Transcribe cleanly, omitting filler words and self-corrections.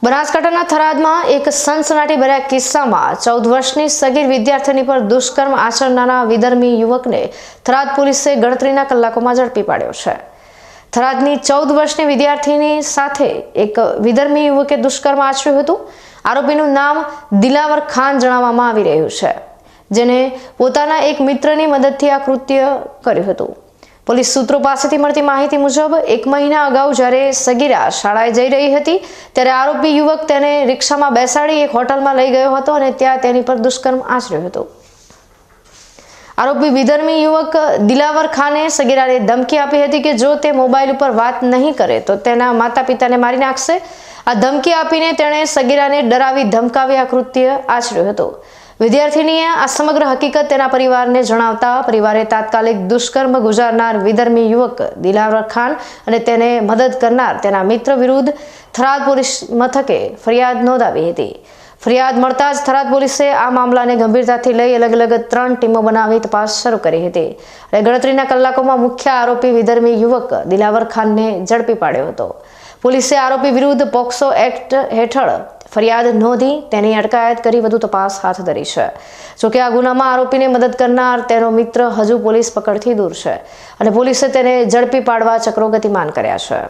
બનાસકાંઠાના થરાદમાં એક સનસનાટીભર્યા કિસ્સામાં 14 વર્ષની સગીર વિદ્યાર્થીની પર દુષ્કર્મ આચરનારા વિધર્મી યુવકને થરાદ પોલીસે ગણતરીના કલાકોમાં ઝડપી પાડ્યો છે. થરાદની 14 વર્ષની વિદ્યાર્થીની સાથે એક વિધર્મી યુવકે દુષ્કર્મ આચર્યું હતું. આરોપીનું નામ દિલાવર ખાન જણાવવામાં આવી રહ્યું છે, જેને પોતાના એક મિત્રની મદદથી આ કૃત્ય કર્યું હતું. પોલીસ સૂત્રો પાસેથી મળતી માહિતી મુજબ 1 મહિના અગાઉ જ્યારે સગીરા શાળાએ જઈ રહી હતી ત્યારે આરોપી યુવક તેને રિક્ષામાં બેસાડી એક હોટલમાં લઈ ગયો હતો અને ત્યાં તેની પર દુષ્કર્મ આચર્યો હતો. આરોપી વિધર્મી યુવક દિલાવર ખાને સગીરાને ધમકી આપી હતી કે જો તે મોબાઈલ ઉપર વાત નહીં કરે તો તેના માતા પિતાને મારી નાખશે. આ ધમકી આપીને તેણે સગીરાને ડરાવી ધમકાવી આ કૃત્ય આચર્યો હતો. વિદ્યાર્થીનીએ આ સમગ્ર હકીકત તેના પરિવારને જણાવતા પરિવારે તાત્કાલિક દુષ્કર્મ ગુજારનાર વિધર્મી યુવક દિલાવર ખાન અને તેને મદદ કરનાર તેના મિત્ર વિરુદ્ધ થરાદ પોલીસ મથકે ફરિયાદ નોંધાવી હતી. ફરિયાદ મળતા જ થરાદ પોલીસે આ મામલાને ગંભીરતાથી લઈ અલગ અલગ 3 ટીમો બનાવી તપાસ શરૂ કરી હતી અને ગણતરીના કલાકોમાં મુખ્ય આરોપી વિધર્મી યુવક દિલાવર ખાનને ઝડપી પાડ્યો હતો. પોલીસે આરોપી વિરુદ્ધ પોક્સો એક્ટ હેઠળ ફરિયાદ નોંધી તેની અટકાયત કરી વધુ તપાસ હાથ ધરી છે. જોકે આ ગુનામાં આરોપીને મદદ કરનાર તેનો મિત્ર હજુ પોલીસ પકડથી દૂર છે અને પોલીસે તેને ઝડપી પાડવા ચક્રો ગતિમાન કર્યા છે.